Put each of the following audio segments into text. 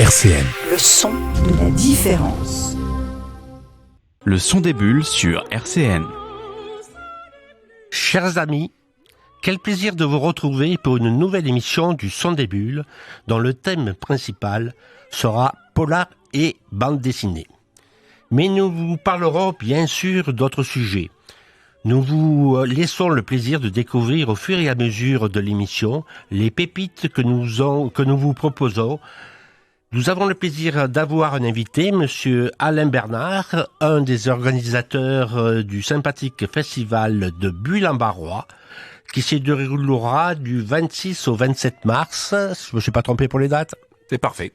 RCN. Le son de la différence. Le son des bulles sur RCN. Chers amis, quel plaisir de vous retrouver pour une nouvelle émission du Son des bulles, dont le thème principal sera polar et bande dessinée. Mais nous vous parlerons bien sûr d'autres sujets. Nous vous laissons le plaisir de découvrir au fur et à mesure de l'émission les pépites que nous vous proposons. Nous avons le plaisir d'avoir un invité, Monsieur Alain Bernard, un des organisateurs du sympathique festival de Bulle-en-Barrois, qui se déroulera du 26 au 27 mars. Je ne me suis pas trompé pour les dates. C'est parfait.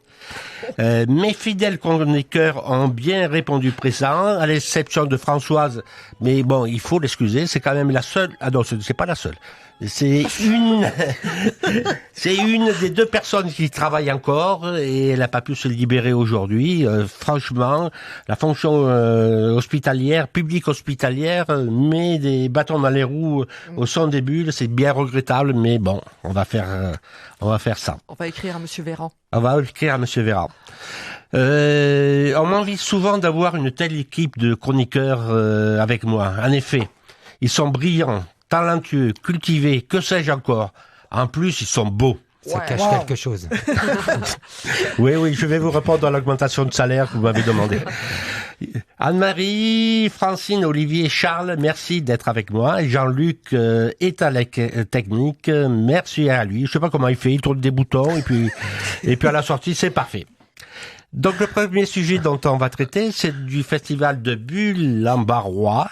Mes fidèles chroniqueurs ont bien répondu présent, à l'exception de Françoise, mais bon, il faut l'excuser, c'est quand même la seule. Ah non, c'est pas la seule. C'est une des deux personnes qui travaillent encore et elle n'a pas pu se libérer aujourd'hui. Franchement, la fonction hospitalière, publique hospitalière, met des bâtons dans les roues au son des bulles. C'est bien regrettable, mais bon, on va faire ça. On va écrire à Monsieur Véran. On va écrire à Monsieur Véran. On m'envie souvent d'avoir une telle équipe de chroniqueurs avec moi. En effet, ils sont brillants, talentueux, cultivés, que sais-je encore. En plus, ils sont beaux. Ça cache quelque chose. Oui, je vais vous répondre à l'augmentation de salaire que vous m'avez demandé. Anne-Marie, Francine, Olivier, Charles, merci d'être avec moi. Et Jean-Luc est à la technique, merci à lui. Je sais pas comment il fait, il tourne des boutons et puis à la sortie, c'est parfait. Donc le premier sujet dont on va traiter, c'est du festival de Bulle-en-Barrois,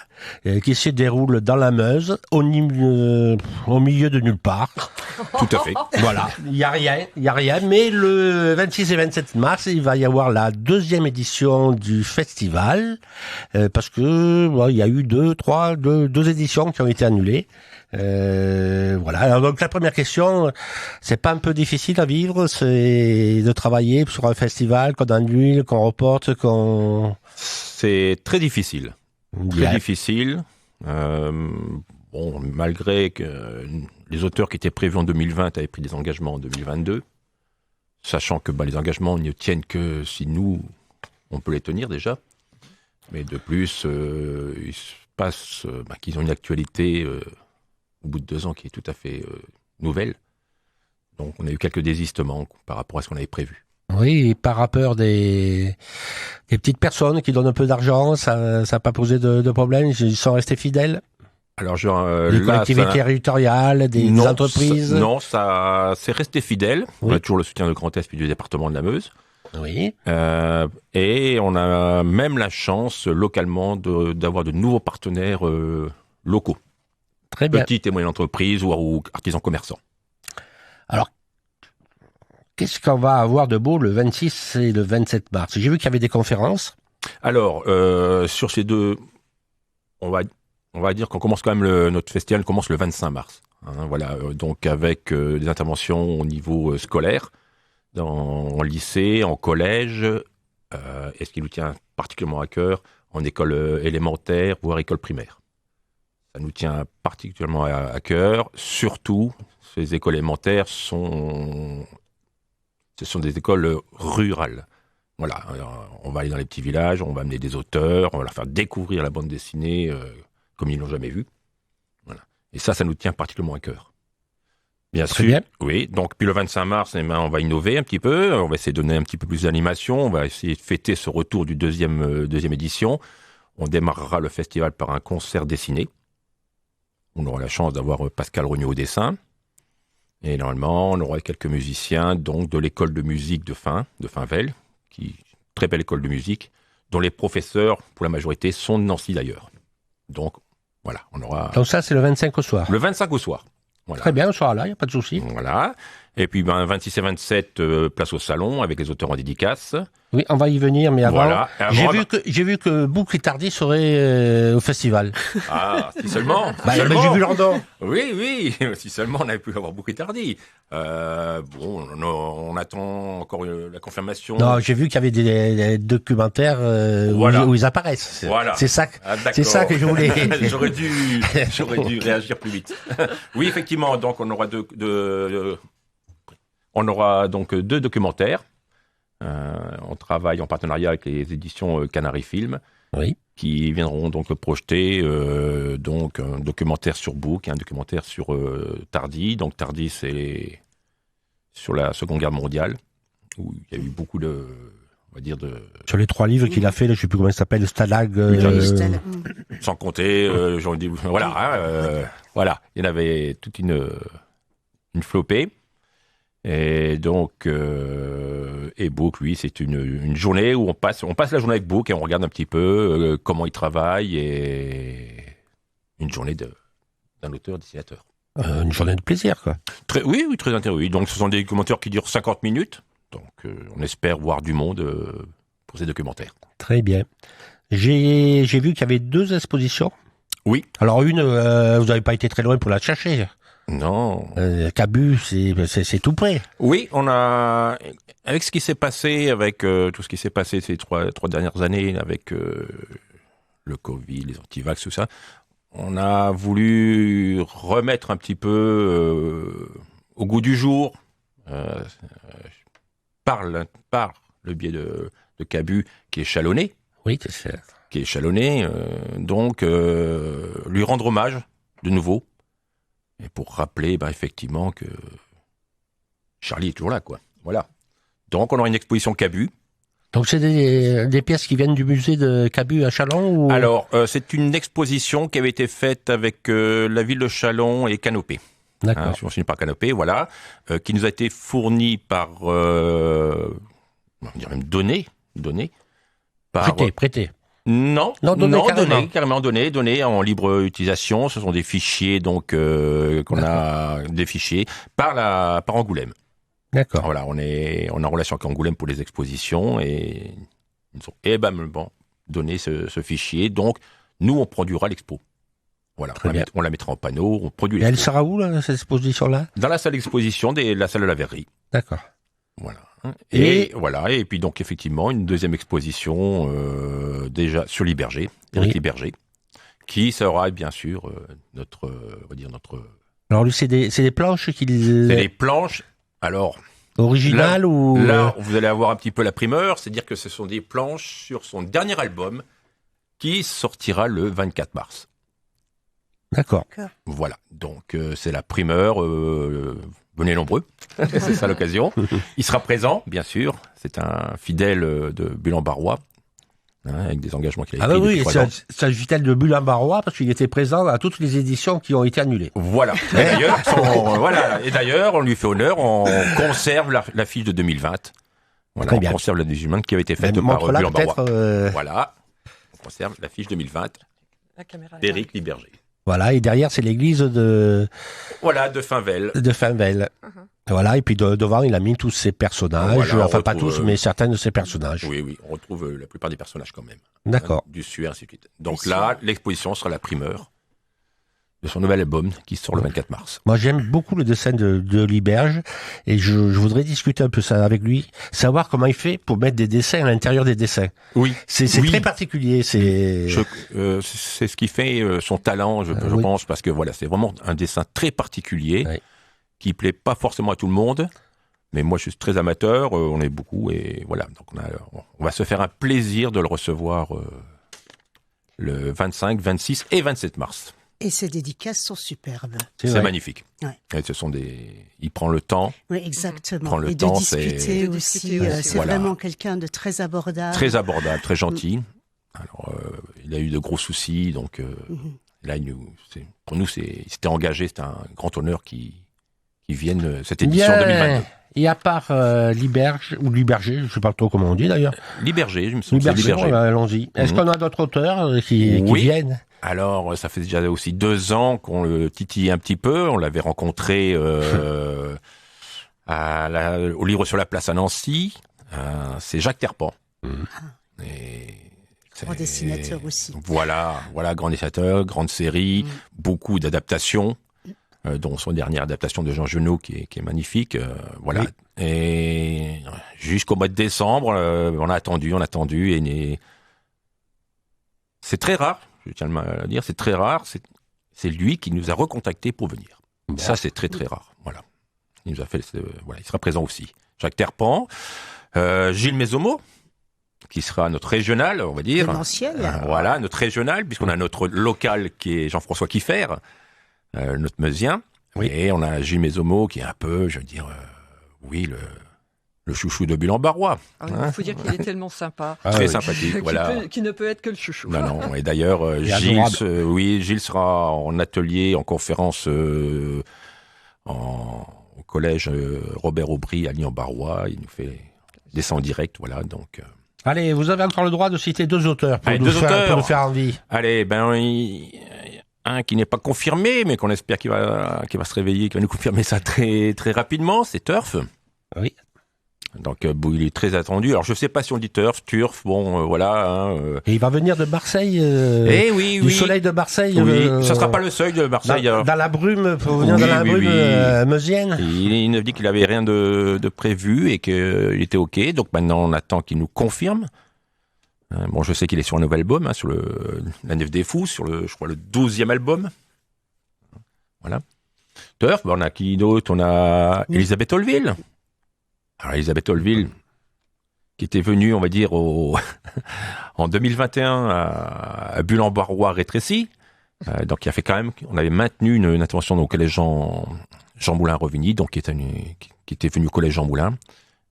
qui se déroule dans la Meuse, au milieu de nulle part. Tout à fait. Voilà, il y a rien, mais le 26 et 27 mars, il va y avoir la deuxième édition du festival, parce que il y a eu deux éditions qui ont été annulées. Voilà. Alors donc la première question, c'est pas un peu difficile à vivre, c'est de travailler sur un festival qu'on annule, qu'on reporte, C'est très difficile. Très difficile. Malgré que les auteurs qui étaient prévus en 2020 avaient pris des engagements en 2022, sachant que les engagements ne tiennent que si nous, on peut les tenir déjà. Mais de plus, il se passe qu'ils ont une actualité au bout de 2 ans qui est tout à fait nouvelle. Donc on a eu quelques désistements par rapport à ce qu'on avait prévu. Oui, et par rapport des petites personnes qui donnent un peu d'argent, ça n'a pas posé de problème, ils sont restés fidèles. Alors, des collectivités territoriales, des entreprises. Ça c'est resté fidèle. Oui. On a toujours le soutien de Grand Est puis du département de la Meuse. Oui. Et on a même la chance localement d'avoir de nouveaux partenaires locaux. Très bien. Petites et moyennes entreprises ou artisans commerçants. Alors, qu'est-ce qu'on va avoir de beau le 26 et le 27 mars? J'ai vu qu'il y avait des conférences. Alors, sur ces deux, on va dire qu'on commence quand même notre festival commence le 25 mars. Voilà, donc avec des interventions au niveau scolaire, en lycée, en collège, et ce qui nous tient particulièrement à cœur, en école élémentaire, voire école primaire. Ça nous tient particulièrement à cœur. Surtout, ces écoles élémentaires ce sont des écoles rurales. Voilà, alors, on va aller dans les petits villages, on va amener des auteurs, on va leur faire découvrir la bande dessinée comme ils l'ont jamais vue. Voilà. Et ça nous tient particulièrement à cœur. Bien sûr. Bien. Oui. Donc, puis le 25 mars, on va innover un petit peu. On va essayer de donner un petit peu plus d'animation. On va essayer de fêter ce retour du deuxième édition. On démarrera le festival par un concert dessiné. On aura la chance d'avoir Pascal Regnault au dessin. Et normalement, on aura quelques musiciens donc de l'école de musique de Finvel, très belle école de musique, dont les professeurs, pour la majorité, sont de Nancy d'ailleurs. Donc, voilà, on aura... Donc ça, c'est le 25 au soir. Le 25 au soir. Voilà. Très bien, on sera là, il n'y a pas de souci. Voilà. Et puis, 26 et 27, place au salon, avec les auteurs en dédicace. Oui, on va y venir, mais avant, voilà. J'ai vu que Boucle et Tardy serait au festival. Ah, si seulement. J'ai vu leur nom. Oui, si seulement on avait pu avoir Boucle et Tardy. On attend encore la confirmation. Non, j'ai vu qu'il y avait des documentaires où ils apparaissent. Voilà. C'est ça que je voulais. J'aurais dû réagir plus vite. Oui, effectivement, donc on aura deux documentaires. On travaille en partenariat avec les éditions Canary Film, Oui. qui viendront donc projeter donc un documentaire sur Book et un documentaire sur Tardy. Donc Tardy, c'est sur la Seconde Guerre mondiale, où il y a eu beaucoup de, on va dire Sur les 3 livres qu'il a fait, là, je sais plus comment il s'appelle, le Stalag. sans compter, j'en dis, voilà, voilà, il y en avait toute une flopée. Et donc, et Book, lui, c'est une journée où on passe la journée avec Book et on regarde un petit peu comment il travaille, et une journée d'un auteur-dessinateur. Une journée de plaisir, quoi. Oui, très intéressant. Oui. Donc, ce sont des documentaires qui durent 50 minutes. Donc, on espère voir du monde pour ces documentaires. Très bien. J'ai vu qu'il y avait 2 expositions. Oui. Alors une, vous n'avez pas été très loin pour la chercher. Non. Cabu, c'est tout près. Oui, on a, avec ce qui s'est passé, avec tout ce qui s'est passé ces trois dernières années, avec le Covid, les antivax, tout ça, on a voulu remettre un petit peu au goût du jour, par le biais de Cabu, qui est chalonné. Oui, c'est sûr. Qui est chalonné, donc lui rendre hommage de nouveau. Et pour rappeler, effectivement, que Charlie est toujours là, quoi. Voilà. Donc, on aura une exposition Cabu. Donc, c'est des pièces qui viennent du musée de Cabu à Châlons ou... Alors, c'est une exposition qui avait été faite avec la ville de Châlons et Canopée. D'accord. Subventionnée par Canopée, voilà. Qui nous a été fournie par... on dirait même donnée par... Prêté. Non, carrément donné en libre utilisation. Ce sont des fichiers, donc qu'on a des fichiers par Angoulême. D'accord. Voilà, on est en relation avec Angoulême pour les expositions et ils nous ont donné ce fichier. Donc nous, on produira l'expo. Voilà, on la mettra en panneau, on produit l'expo. Et elle sera où là, cette exposition-là? Dans la salle d'exposition la salle de la verrerie. D'accord. Voilà. Et voilà, et puis donc effectivement une deuxième exposition déjà sur Liberger, Éric Liberger, qui sera bien sûr notre. Alors lui, c'est des planches qu'il. C'est des planches. Alors. Originales ou. Là, vous allez avoir un petit peu la primeur, c'est-à-dire que ce sont des planches sur son dernier album qui sortira le 24 mars. D'accord. Voilà, donc c'est la primeur. Venez nombreux, c'est ça l'occasion. Il sera présent, bien sûr. C'est un fidèle de Bulle-en-Barrois, avec des engagements qu'il a pris depuis 3 ans. C'est un fidèle de Bulle-en-Barrois parce qu'il était présent à toutes les éditions qui ont été annulées. Voilà. Et d'ailleurs, on lui fait honneur, on conserve l'affiche de 2020. Voilà, on conserve la 2020 qui avait été faite par Bulle-en-Barrois. Voilà, on conserve l'affiche 2020 d'Éric Liberger. Voilà, et derrière, c'est l'église de... Voilà, de Finvel. Voilà, et puis devant, il a mis tous ses personnages, enfin pas tous, mais certains de ses personnages. Oui, on retrouve la plupart des personnages quand même. D'accord. Du Suer, ainsi de suite. Donc là, l'exposition sera la primeur de son nouvel album qui sort le 24 mars. Moi, j'aime beaucoup le dessin de Liberge et je voudrais discuter un peu ça avec lui, savoir comment il fait pour mettre des dessins à l'intérieur des dessins. Oui. C'est très particulier. C'est ce qui fait son talent, je pense, parce que voilà, c'est vraiment un dessin très particulier qui plaît pas forcément à tout le monde. Mais moi, je suis très amateur, on est beaucoup et voilà. Donc on va se faire un plaisir de le recevoir le 25, 26 et 27 mars. Et ses dédicaces sont superbes. C'est magnifique. Ouais. Et il prend le temps. Oui, exactement. Prend le et temps, de discuter aussi. C'est vraiment quelqu'un de très abordable. Très abordable, très gentil. Alors, il a eu de gros soucis, donc là, pour nous, c'était engagé, c'était un grand honneur qu'il vienne cette édition 2022. Et à part Liberge, ou Liberger, je ne sais pas trop comment on dit d'ailleurs. Liberger, je me souviens. Liberger, allons-y. Est-ce qu'on a d'autres auteurs qui viennent? Alors, ça fait déjà aussi 2 ans qu'on le titillait un petit peu. On l'avait rencontré au Livre sur la Place à Nancy. C'est Jacques Terpan. Grand dessinateur aussi. Voilà, grand dessinateur, grande série, beaucoup d'adaptations, dont son dernière adaptation de Jean Genot qui est magnifique. Voilà. Oui. Et jusqu'au mois de décembre, on a attendu, et c'est très rare. Je tiens à le dire, c'est très rare. C'est lui qui nous a recontactés pour venir. Bon. Ça, c'est très très rare. Voilà. Il nous a fait. Il sera présent aussi. Jacques Terpan, Gilles Mésomo, qui sera notre régional, on va dire. Voilà, notre régional, puisqu'on a notre local qui est Jean-François Kieffer, notre Meusien. Oui. Et on a Gilles Mésomo qui est un peu, je veux dire, le chouchou de Bulan-Barrois. Il faut dire qu'il est tellement sympa. Très sympathique, voilà. Qui ne peut être que le chouchou. Non. Et d'ailleurs, Gilles sera en atelier, en conférence au collège Robert Aubry à Lyon-Barrois. Il nous fait des sons directs, voilà, donc... Allez, vous avez encore le droit de citer 2 auteurs pour nous faire envie. Allez, un qui n'est pas confirmé, mais qu'on espère qu'il va se réveiller, qu'il va nous confirmer ça très, très rapidement, c'est Turf. Oui. Donc, il est très attendu. Alors, je ne sais pas si on dit Turf, voilà. Et il va venir de Marseille, du soleil de Marseille. Oui, ça ne sera pas le seuil de Marseille. Dans la brume, pour venir dans la brume meusienne. Il nous dit qu'il n'avait rien de prévu et qu'il était OK. Donc, maintenant, on attend qu'il nous confirme. Je sais qu'il est sur un nouvel album, sur La Nef des Fous, sur le 12e album. Voilà. Turf, on a qui d'autre? On a Elisabeth Olville. Alors, Elisabeth Olville, qui était venue, on va dire, en 2021 à Bulan-Barrois rétréci. Donc, il a fait quand même, on avait maintenu une intervention au collège Jean Moulin-Revigny, donc qui était venu au collège Jean Moulin.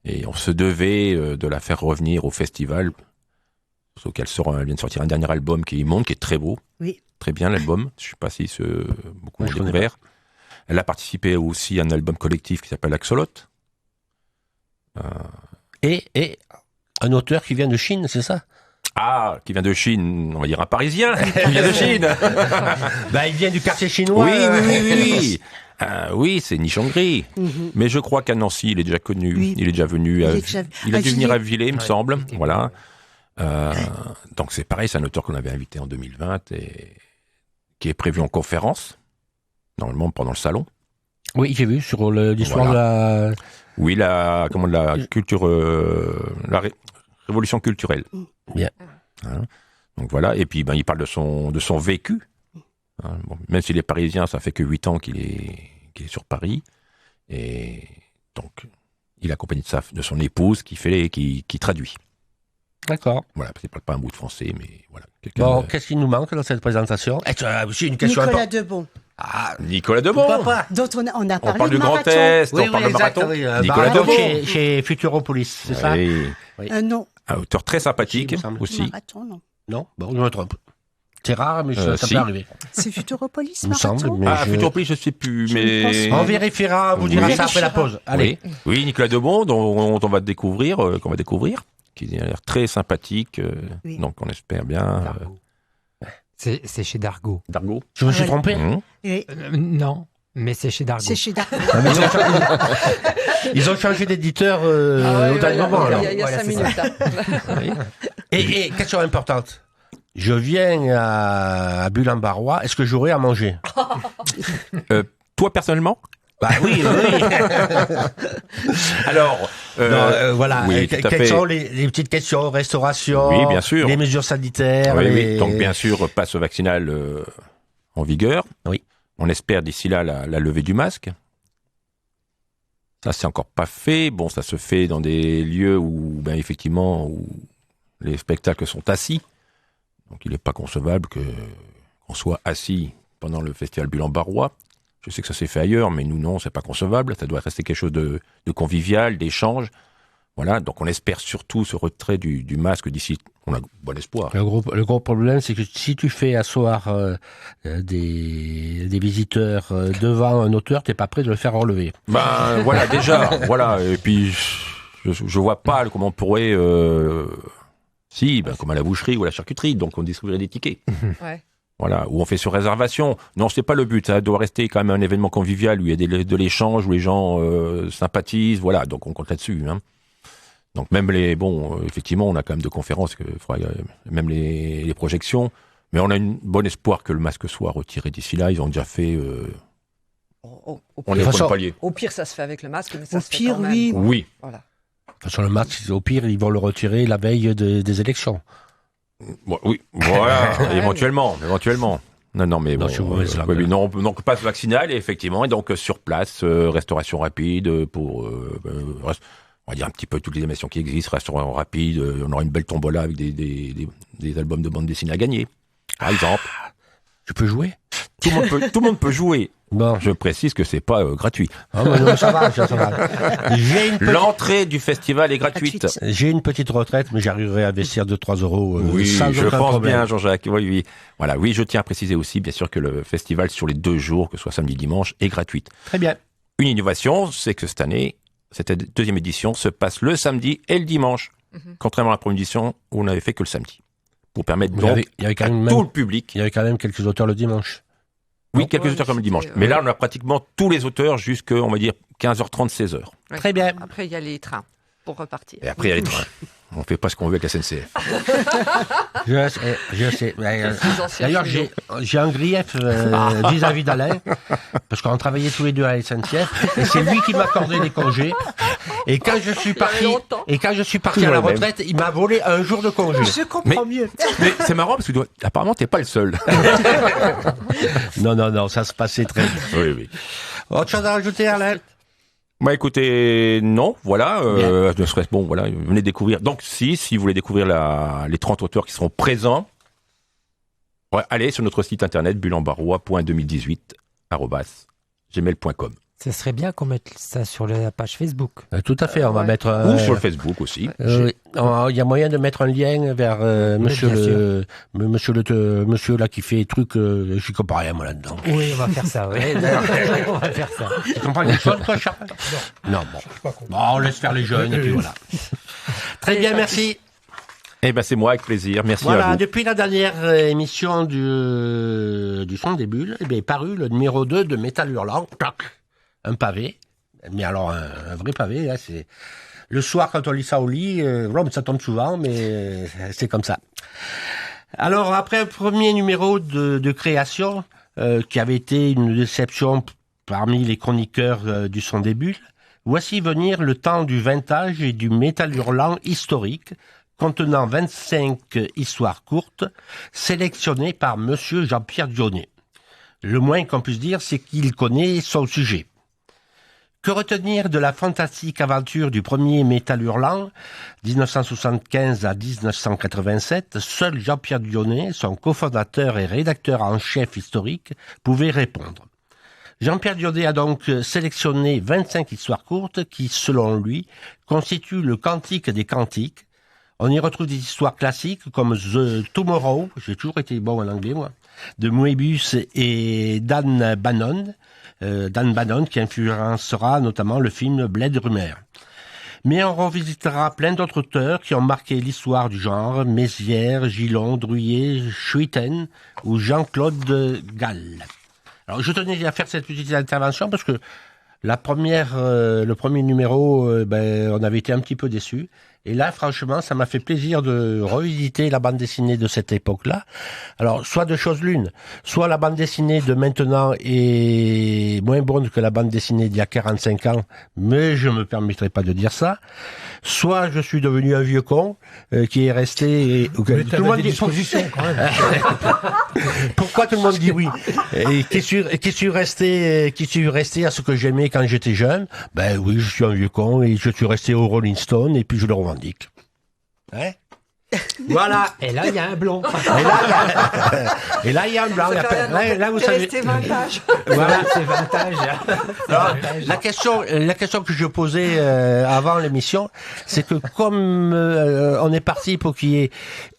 Et on se devait de la faire revenir au festival, auquel elle vient de sortir un dernier album qui est très beau. Oui. Très bien, l'album. Je ne sais pas si beaucoup l'ont découvert. Elle a participé aussi à un album collectif qui s'appelle Axolot. Et un auteur qui vient de Chine, c'est ça? Ah, qui vient de Chine, on va dire un Parisien qui vient de Chine. Il vient du quartier chinois. Oui. Oui, c'est Nichongri. Mm-hmm. Mais je crois qu'à Nancy, il est déjà connu. Oui. Il est déjà venu. Il a dû venir à Villers, il me semble. Voilà. Donc c'est pareil, c'est un auteur qu'on avait invité en 2020 et qui est prévu en conférence, normalement pendant le salon. Oui, j'ai vu sur l'histoire de la... Oui, la culture, révolution culturelle. Bien. Donc voilà, et puis il parle de son vécu. Même s'il est parisien, ça fait que 8 ans qu'il est sur Paris. Et donc, il est accompagné de son épouse qui traduit. D'accord. Voilà, c'est pas un bout de français, mais voilà. Qu'est-ce qui nous manque dans cette présentation? Aussi une question Nicolas Debon. Nicolas Debon. Dont on a parlé. On parle du Grand Est, on parle de marathon. Nicolas Debon chez Futuropolis, c'est ça? Oui. Non. Un auteur très sympathique aussi. Marathon, non. Non, je me trompe. C'est rare, mais ça peut arriver. C'est Futuropolis, il me semble. Futuropolis, je ne sais plus, mais... On vérifiera, on vous dira ça après la pause. Allez. Oui, Nicolas Debon, dont on va découvrir, qui a l'air très sympathique, donc on espère bien... C'est chez Dargaud. Dargaud. Je me suis trompé non, mais c'est chez Dargaud. C'est chez Dargaud. Ils ont changé d'éditeur au dernier moment. Il y a 5 minutes. Et question importante. Je viens à Bulan-Barrois, est-ce que j'aurai à manger? Toi, personnellement? Oui. Alors, voilà. Quelles sont les petites questions, restauration, oui, bien sûr. les mesures sanitaires? Oui. Donc, bien sûr, passe vaccinal en vigueur. Oui. On espère d'ici là la levée du masque. Ça, c'est encore pas fait. Bon, ça se fait dans des lieux où les spectacles sont assis. Donc, il n'est pas concevable qu'on soit assis pendant le festival Bulan-Barrois. Je sais que ça s'est fait ailleurs, mais nous, non, c'est pas concevable. Ça doit rester quelque chose de convivial, d'échange. Voilà, donc on espère surtout ce retrait du masque d'ici. On a bon espoir. Le gros problème, c'est que si tu fais asseoir des visiteurs devant un auteur, t'es pas prêt de le faire relever. Voilà, déjà, voilà. Et puis, je vois pas comment on pourrait... comme à la boucherie ou à la charcuterie, donc on distribuerait des tickets. Ouais. Voilà, où on fait sur réservation. Non, c'est pas le but. Ça doit rester quand même un événement convivial où il y a de l'échange, où les gens sympathisent. Voilà, donc on compte là-dessus. Donc même effectivement, on a quand même de conférences, même les projections. Mais on a une bonne espoir que le masque soit retiré d'ici là. Ils ont déjà fait. Au pire, ça se fait avec le masque, mais ça se fait quand même. Oui. Voilà. Sur le masque, au pire, ils vont le retirer la veille des élections. Oui, voilà, éventuellement. Non, mais donc passe vaccinal, effectivement, et donc sur place, restauration rapide pour on va dire un petit peu toutes les animations qui existent, restaurant rapide, on aura une belle tombola avec des albums de bande dessinée à gagner, par exemple. Je peux jouer? Tout le monde peut jouer. Bon, je précise que c'est pas gratuit. Oh, non, ça va. L'entrée du festival est gratuite. J'ai une petite retraite, mais j'arriverai à investir 2-3 euros. Oui, sans je aucun pense problème. bien, Jean-Jacques. Oui. Voilà, oui, je tiens à préciser aussi, bien sûr, que le festival sur les 2 jours, que ce soit samedi, dimanche, est gratuit. Très bien. Une innovation, c'est que cette année, cette 2e édition se passe le samedi et le dimanche, contrairement à la première édition où on n'avait fait que le samedi. Pour permettre donc il y avait quand à même tout le public. Il y avait quand même quelques auteurs le dimanche. Oui, quelques auteurs comme le dimanche. Mais là, on a pratiquement tous les auteurs jusqu'à, on va dire, 15h30, 16h. Ouais. Très bien. Après, il y a les trains pour repartir. Et après, il y a les trains. On fait pas ce qu'on veut avec la SNCF. Je sais. D'ailleurs, j'ai un grief vis-à-vis d'Alain, parce qu'on travaillait tous les deux à la SNCF, et c'est lui qui m'accordait des congés. Et quand je suis parti à la retraite, il m'a volé un jour de congé. Je comprends mieux. Mais c'est marrant parce que apparemment, t'es pas le seul. Non, ça se passait très bien. Oui. Autre chose à rajouter, Alain? Bah écoutez, non, voilà, bon, voilà, venez découvrir. Donc si vous voulez découvrir les 30 auteurs qui seront présents, allez sur notre site internet bulambarois.2018@gmail.com. Ce serait bien qu'on mette ça sur la page Facebook. Tout à fait, on va mettre... Ou sur le Facebook aussi. Il y a moyen de mettre un lien vers monsieur là qui fait des trucs, je comprends rien moi là-dedans. Oui, on va faire ça, oui. On va faire ça. Tu comprends quelque chose, toi, Charles? Non, bon, on laisse faire les jeunes, et puis voilà. Très bien, merci. Eh ben c'est moi, avec plaisir. Merci à Voilà, vous. depuis la dernière émission du Son des Bulles, est paru le numéro 2 de Métal Hurlant. Un pavé, mais alors un vrai pavé, là, c'est le soir quand on lit ça au lit, ça tombe souvent, mais c'est comme ça. Alors après un premier numéro de création qui avait été une déception parmi les chroniqueurs du Son des Bulles, voici venir le temps du vintage et du métal hurlant historique, contenant 25 histoires courtes, sélectionnées par monsieur Jean-Pierre Dionnet. Le moins qu'on puisse dire, c'est qu'il connaît son sujet. Que retenir de la fantastique aventure du premier métal hurlant, 1975 à 1987, seul Jean-Pierre Dionnet, son cofondateur et rédacteur en chef historique, pouvait répondre. Jean-Pierre Dionnet a donc sélectionné 25 histoires courtes qui, selon lui, constituent le cantique des cantiques. On y retrouve des histoires classiques comme The Tomorrow, j'ai toujours été bon en anglais moi, de Moebius et Dan Bannon, qui influencera notamment le film Blade Runner. Mais on revisitera plein d'autres auteurs qui ont marqué l'histoire du genre, Mézières, Gillon, Druillet, Schuiten ou Jean-Claude Gall. Alors je tenais à faire cette petite intervention parce que le premier numéro, on avait été un petit peu déçus. Et là, franchement, ça m'a fait plaisir de revisiter la bande dessinée de cette époque-là. Alors, soit deux choses l'une. Soit la bande dessinée de maintenant est moins bonne que la bande dessinée d'il y a 45 ans, mais je me permettrai pas de dire ça. Soit je suis devenu un vieux con qui est resté... tout le monde dit... quand même. Pourquoi tout le monde dit oui? Et qui suis resté à ce que j'aimais quand j'étais jeune? Ben oui, je suis un vieux con et je suis resté au Rolling Stone et puis je le revendique. Hein? Voilà. Et là, il y a un blond. Et là, il y a un blanc. Là, vous savez. Vintage. Voilà. C'est vintage. Alors, la question que je posais avant l'émission, c'est que comme on est parti pour qu'il y ait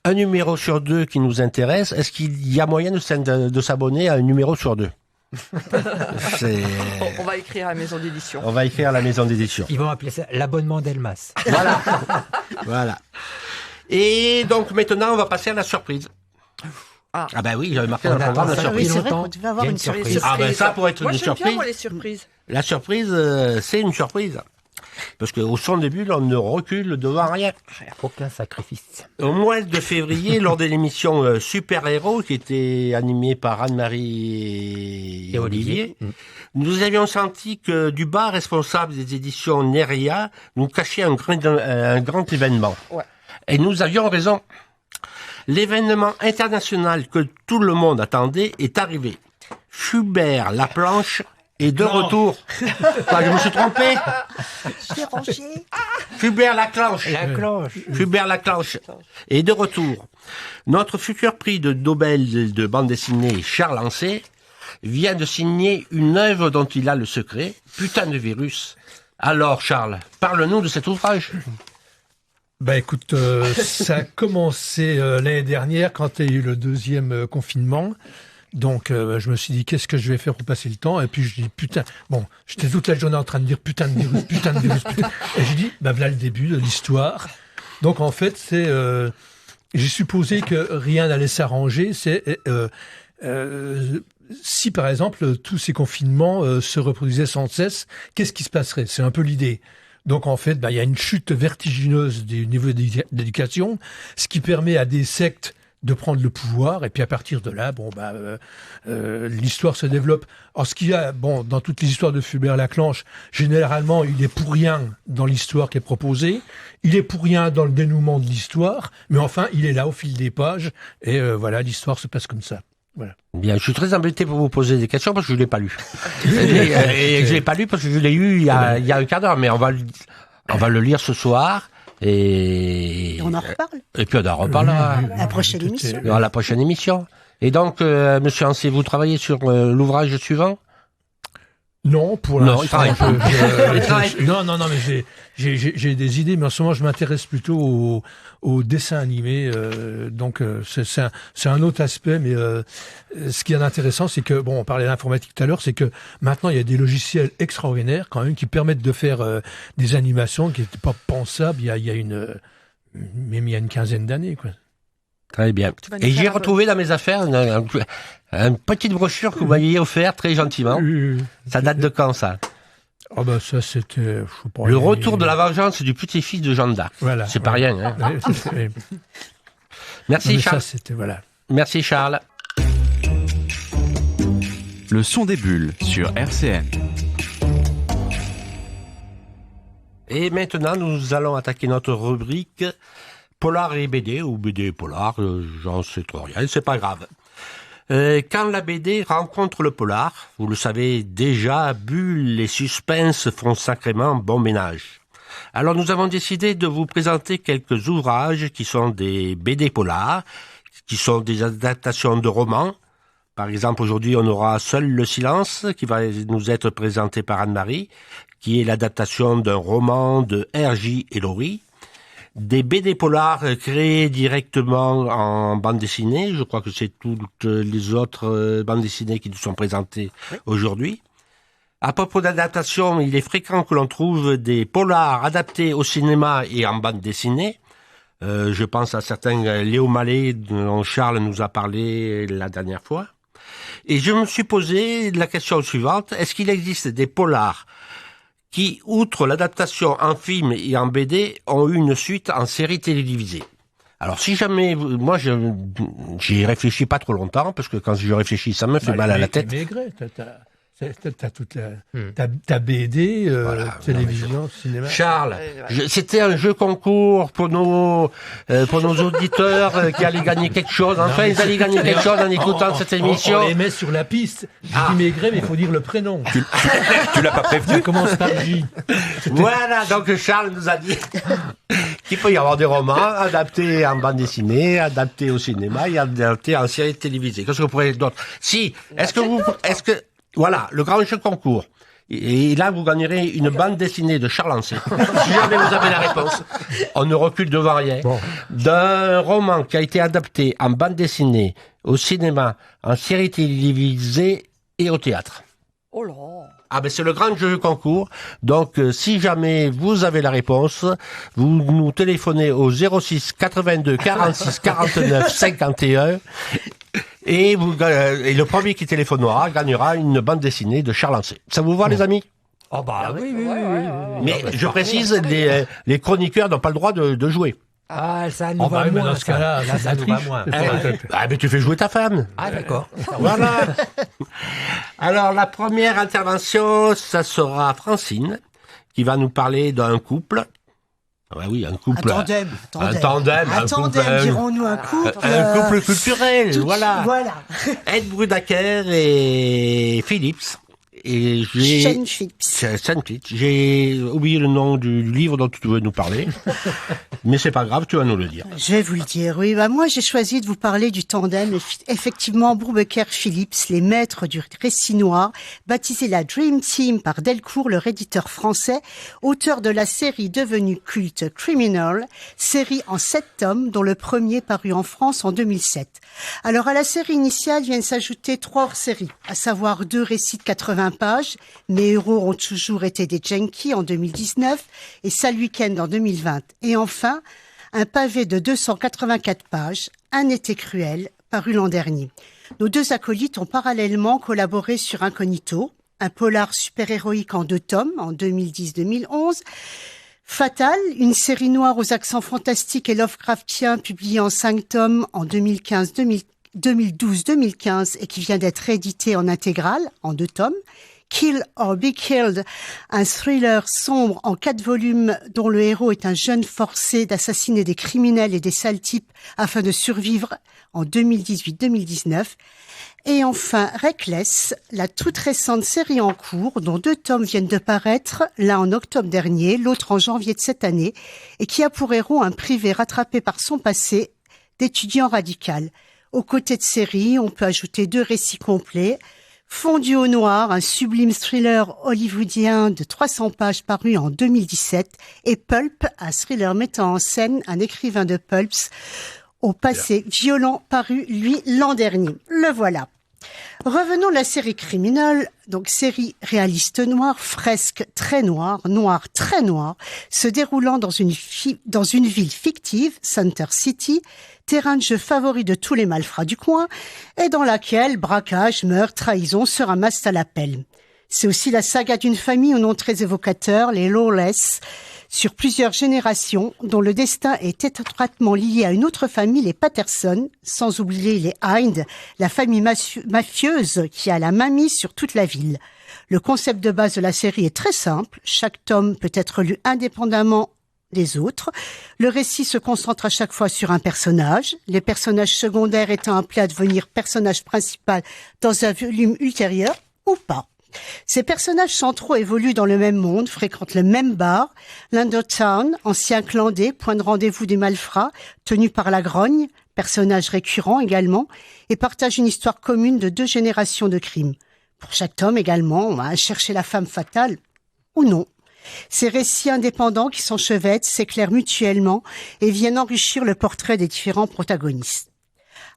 un numéro sur 2 qui nous intéresse, est-ce qu'il y a moyen de s'abonner à un numéro sur 2? On va écrire à la maison d'édition. On va écrire à la maison d'édition. Ils vont appeler ça l'abonnement d'Elmas. Voilà. Et donc maintenant, on va passer à la surprise. Ah Ben oui, j'avais marqué dans le programme la ça surprise. Oui, c'est vrai longtemps. qu'on devait avoir une surprise. Ah ben ça, pour être Moi, une j'aime bien, surprise. moi, les surprises. La surprise, c'est une surprise. Parce qu'au Son des Bulles, on ne recule devant rien. Aucun sacrifice. Au mois de février, lors de l'émission Super Héros, qui était animée par Anne-Marie et Olivier, nous avions senti que Dubas, responsable des éditions Neria, nous cachait un grand événement. Ouais. Et nous avions raison. L'événement international que tout le monde attendait est arrivé. Schubert Laplanche Et de retour. Enfin, je me suis trompé. J'ai rangé. Fulbert Laclanche. La cloche. Fulbert Laclanche. Et de retour. Notre futur prix de Nobel de bande dessinée, Charles Ancet, vient de signer une œuvre dont il a le secret. Putain de virus. Alors, Charles, parle-nous de cet ouvrage. Bah écoute, ça a commencé l'année dernière quand il y a eu le deuxième confinement. Donc je me suis dit qu'est-ce que je vais faire pour passer le temps, et puis je dis putain, bon, j'étais toute la journée en train de dire putain de virus, putain de virus, putain. Et j'ai dit bah voilà le début de l'histoire. Donc en fait c'est j'ai supposé que rien n'allait s'arranger. C'est si par exemple tous ces confinements se reproduisaient sans cesse, qu'est-ce qui se passerait? C'est un peu l'idée. Donc en fait, il y a une chute vertigineuse du niveau d'éducation, ce qui permet à des sectes de prendre le pouvoir, et puis à partir de là, l'histoire se développe. Alors ce qu'il y a, dans toutes les histoires de Fulbert Laclanche, généralement, il est pour rien dans l'histoire qui est proposée, il est pour rien dans le dénouement de l'histoire, mais enfin, il est là au fil des pages, et voilà, l'histoire se passe comme ça. Voilà. Bien, je suis très embêté pour vous poser des questions parce que je l'ai pas lu. Et je l'ai pas lu parce que je l'ai eu il y a un quart d'heure, mais on va le lire ce soir. Et on en reparle. Et puis on en reparlera. La prochaine émission. Dans la prochaine émission. Et donc, monsieur Ancet, vous travaillez sur l'ouvrage suivant? Non, pour Non, l'instant. il travaille. Non, mais j'ai des idées, mais en ce moment, je m'intéresse plutôt au dessin animé. Donc, c'est un autre aspect, mais ce qui est intéressant, c'est que, on parlait d'informatique tout à l'heure, c'est que maintenant, il y a des logiciels extraordinaires, quand même, qui permettent de faire des animations qui n'étaient pas pensables il y a une quinzaine d'années, quoi. Très bien. Et j'ai retrouvé dans mes affaires une petite brochure que vous m'aviez offerte très gentiment. Ça date de quand, ça? Ah bah ça c'était... Le retour de la vengeance du petit-fils de Jeanne d'Arc. Voilà. C'est pas rien, hein. Ouais, Merci, Charles. Ça c'était, voilà. Merci, Charles. Le son des bulles sur RCN. Et maintenant, nous allons attaquer notre rubrique Polar et BD, ou BD et Polar, j'en sais trop rien, c'est pas grave. Quand la BD rencontre le polar, vous le savez déjà, bulles et suspense font sacrément bon ménage. Alors nous avons décidé de vous présenter quelques ouvrages qui sont des BD polars, qui sont des adaptations de romans. Par exemple, aujourd'hui, on aura Seul le silence, qui va nous être présenté par Anne-Marie, qui est l'adaptation d'un roman de R.J. Ellory. Des BD polars créés directement en bande dessinée. Je crois que c'est toutes les autres bandes dessinées qui nous sont présentées aujourd'hui. À propos d'adaptation, il est fréquent que l'on trouve des polars adaptés au cinéma et en bande dessinée. Je pense à certains Léo Mallet dont Charles nous a parlé la dernière fois. Et je me suis posé la question suivante. Est-ce qu'il existe des polars qui, outre l'adaptation en film et en BD, ont eu une suite en série télévisée? Alors, si jamais, moi, j'y réfléchis pas trop longtemps, parce que quand je réfléchis, ça me fait mal à la tête. Maigret, t'as toute ta BD, Voilà, télévision, cinéma. Charles, c'était un jeu concours pour nos auditeurs qui allaient gagner quelque chose. Enfin, ils allaient gagner quelque chose en écoutant cette émission. On les met sur la piste. Je dis Maigret, mais il faut dire le prénom. Tu l'as pas prévenu? Ça commence par J. Voilà, donc Charles nous a dit qu'il peut y avoir des romans adaptés en bande dessinée, adaptés au cinéma et adaptés en série télévisée. Qu'est-ce que vous pourriez d'autre? Voilà, le grand jeu concours. Et là, vous gagnerez une bande dessinée de Charles Ancet. Si jamais vous avez la réponse, on ne recule devant rien. Bon. D'un roman qui a été adapté en bande dessinée, au cinéma, en série télévisée et au théâtre. Oh là. Ah ben c'est le grand jeu concours. Donc si jamais vous avez la réponse, vous nous téléphonez au 06 82 46 49 51 et le premier qui téléphonera gagnera une bande dessinée de Charles Ancet. Ça vous va les amis? Oh bah oui. Mais je précise, les chroniqueurs n'ont pas le droit de jouer. Ah, ça nous va mais moins. dans ce cas-là, ça nous va moins. Mais tu fais jouer ta femme. Ah, d'accord. Voilà. Alors, la première intervention, ça sera Francine, qui va nous parler d'un couple. Ah bah oui, un couple. Un tandem. Un tandem. Un tandem, dirons-nous un couple. Un couple culturel, voilà. Voilà. Ed Brudaker et Philips. Et Sean Phillips. Sean Phillips. J'ai oublié le nom du livre dont tu veux nous parler. Mais c'est pas grave, tu vas nous le dire. Je vais vous le dire, oui. Moi, j'ai choisi de vous parler du tandem, effectivement, Brubaker-Phillips, les maîtres du récit noir, baptisé la Dream Team par Delcourt, leur éditeur français, auteur de la série devenue culte Criminal, série en 7 tomes, dont le premier paru en France en 2007. Alors, à la série initiale viennent s'ajouter 3 hors-séries, à savoir 2 récits de 80 pages. Mes héros ont toujours été des Yankees en 2019 et Sale Week-end en 2020. Et enfin, un pavé de 284 pages, Un été cruel, paru l'an dernier. Nos 2 acolytes ont parallèlement collaboré sur Incognito, un polar super-héroïque en 2 tomes, en 2010-2011. Fatal, une série noire aux accents fantastiques et Lovecraftiens publiée en 5 tomes en 2012-2015 et qui vient d'être rééditée en intégrale, en 2 tomes. Kill or Be Killed, un thriller sombre en 4 volumes dont le héros est un jeune forcé d'assassiner des criminels et des sales types afin de survivre en 2018-2019. Et enfin, Reckless, la toute récente série en cours dont 2 tomes viennent de paraître, l'un en octobre dernier, l'autre en janvier de cette année, et qui a pour héros un privé rattrapé par son passé d'étudiant radical. Aux côtés de série, on peut ajouter 2 récits complets. Fondu au noir, un sublime thriller hollywoodien de 300 pages paru en 2017, et Pulp, un thriller mettant en scène un écrivain de pulps au passé violent paru, lui, l'an dernier. Le voilà. Revenons à la série Criminal, donc série réaliste noire, fresque très noire, noire très noire, se déroulant dans une ville fictive, Center City, terrain de jeu favori de tous les malfrats du coin, et dans laquelle braquage, meurtre, trahison se ramassent à l'appel. C'est aussi la saga d'une famille au nom très évocateur, les Lawless, sur plusieurs générations, dont le destin est étroitement lié à une autre famille, les Patterson, sans oublier les Hind, la famille mafieuse qui a la main mise sur toute la ville. Le concept de base de la série est très simple, chaque tome peut être lu indépendamment des autres. Le récit se concentre à chaque fois sur un personnage, les personnages secondaires étant appelés à devenir personnage principal dans un volume ultérieur ou pas. Ces personnages centraux évoluent dans le même monde, fréquentent le même bar, l'Undertown, ancien clandé, point de rendez-vous des malfrats, tenu par la grogne, personnage récurrent également, et partagent une histoire commune de 2 générations de crimes. Pour chaque tome également, on va chercher la femme fatale, ou non. Ces récits indépendants qui s'enchevêtrent, s'éclairent mutuellement et viennent enrichir le portrait des différents protagonistes.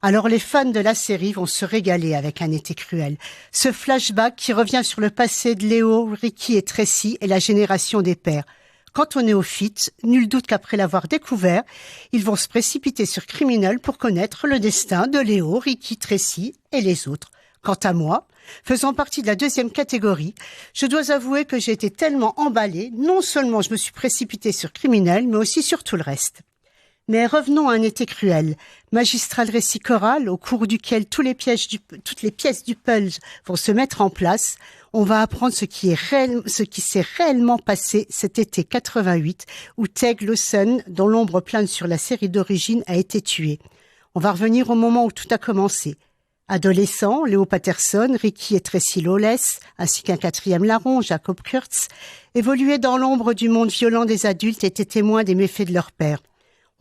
Alors les fans de la série vont se régaler avec Un été cruel. Ce flashback qui revient sur le passé de Léo, Ricky et Tracy et la génération des pères. Quant aux néophytes, nul doute qu'après l'avoir découvert, ils vont se précipiter sur Criminal pour connaître le destin de Léo, Ricky, Tracy et les autres. Quant à moi, faisant partie de la 2e catégorie, je dois avouer que j'ai été tellement emballée, non seulement je me suis précipitée sur Criminal, mais aussi sur tout le reste. Mais revenons à Un été cruel, magistral récit choral au cours duquel toutes les pièces du puzzle vont se mettre en place. On va apprendre ce qui s'est réellement passé cet été 88 où Ted Lawson, dont l'ombre plane sur la série d'origine, a été tué. On va revenir au moment où tout a commencé. Adolescents, Léo Patterson, Ricky et Tracy Lawless, ainsi qu'un 4e larron, Jacob Kurtz, évoluaient dans l'ombre du monde violent des adultes et étaient témoins des méfaits de leur père.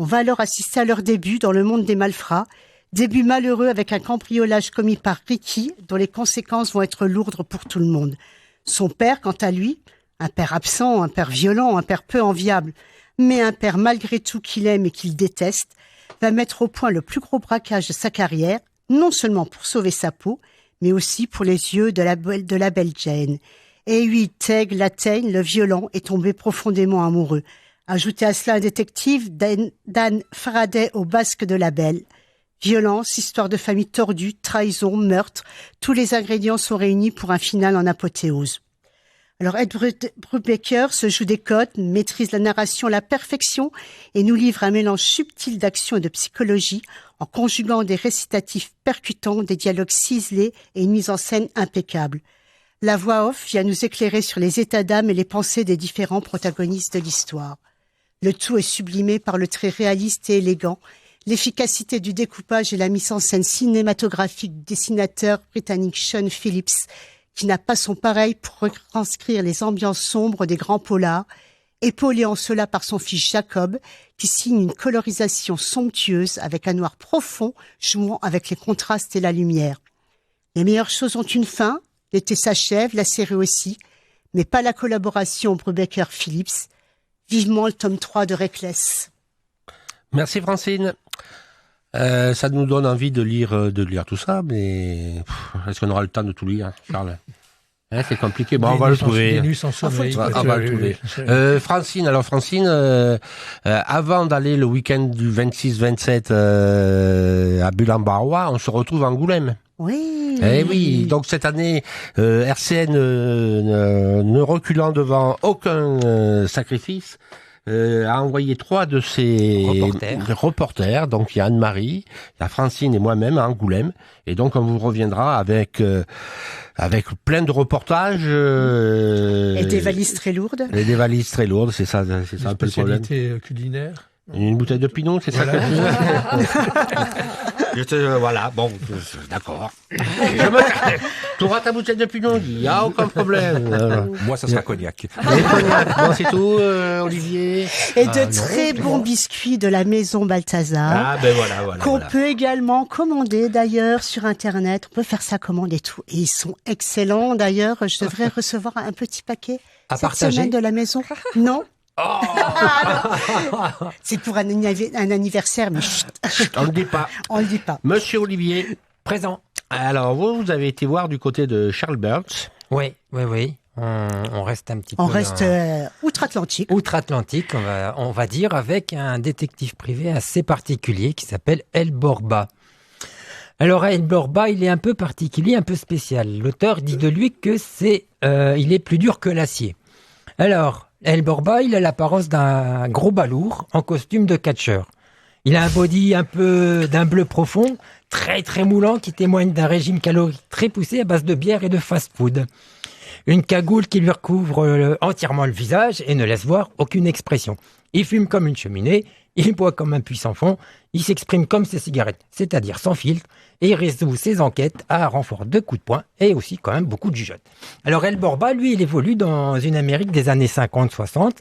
On va alors assister à leur début dans le monde des malfrats, début malheureux avec un cambriolage commis par Ricky, dont les conséquences vont être lourdes pour tout le monde. Son père, quant à lui, un père absent, un père violent, un père peu enviable, mais un père malgré tout qu'il aime et qu'il déteste, va mettre au point le plus gros braquage de sa carrière, non seulement pour sauver sa peau, mais aussi pour les yeux de la belle Jane. Et oui, Teg Lataigne, le violent, est tombé profondément amoureux. Ajoutez à cela un détective, Dan Faraday au basque de la belle. Violence, histoire de famille tordue, trahison, meurtre, tous les ingrédients sont réunis pour un final en apothéose. Alors Ed Brubaker se joue des codes, maîtrise la narration à la perfection et nous livre un mélange subtil d'action et de psychologie en conjuguant des récitatifs percutants, des dialogues ciselés et une mise en scène impeccable. La voix off vient nous éclairer sur les états d'âme et les pensées des différents protagonistes de l'histoire. Le tout est sublimé par le trait réaliste et élégant, l'efficacité du découpage et la mise en scène cinématographique du dessinateur britannique Sean Phillips, qui n'a pas son pareil pour retranscrire les ambiances sombres des grands polars, épaulé en cela par son fils Jacob, qui signe une colorisation somptueuse avec un noir profond jouant avec les contrastes et la lumière. Les meilleures choses ont une fin, l'été s'achève, la série aussi, mais pas la collaboration Brubaker-Phillips. Vivement le tome 3 de Reckless. Merci Francine. Ça nous donne envie de lire tout ça, mais est-ce qu'on aura le temps de tout lire, Charles? C'est compliqué. Bon, on va le trouver. Des nuits sans sommeil. On va le trouver. Francine, avant d'aller le week-end du 26-27 à Bulan-Barrois, on se retrouve à Angoulême. Oui. Eh oui, donc cette année, RCN ne reculant devant aucun sacrifice, a envoyé 3 de ses reporters. Donc il y a Anne-Marie, il y a Francine et moi-même à Angoulême. Et donc on vous reviendra avec plein de reportages. Et des valises très lourdes. Et des valises très lourdes, c'est ça un peu le problème. Spécialité culinaire. Une bouteille de Pinot, c'est Voilà. ça. Voilà, bon, d'accord. Tu auras ta bouteille de Pinot, il n'y a aucun problème. Moi, ça sera cognac. Et cognac. Bon, c'est tout, Olivier. Et de très bons biscuits de la maison Balthazar. Ah, ben voilà. Qu'on peut également commander d'ailleurs sur Internet. On peut faire sa commande et tout. Et ils sont excellents d'ailleurs. Je devrais recevoir un petit paquet cette partager semaine de la maison. Non. C'est pour un anniversaire, mais chut, On le dit pas. on le dit pas. Monsieur Olivier, Présent. alors vous avez été voir du côté de Charles Burns. Oui. On reste un petit On peu reste outre-Atlantique. outre-Atlantique, on va dire, avec un détective privé assez particulier qui s'appelle El Borba. Alors El Borba, il est un peu particulier, un peu spécial. L'auteur dit de lui que il est plus dur que l'acier. Alors, El Borba, il a l'apparence d'un gros balourd en costume de catcheur. Il a un body un peu d'un bleu profond, très très moulant, qui témoigne d'un régime calorique très poussé à base de bière et de fast-food. Une cagoule qui lui recouvre entièrement le visage et ne laisse voir aucune expression. Il fume comme une cheminée, il boit comme un puits sans fond, il s'exprime comme ses cigarettes, c'est-à-dire sans filtre, et il résout ses enquêtes à renfort de coups de poing et aussi quand même beaucoup de jugeote. Alors El Borba, lui, il évolue dans une Amérique des années 50-60.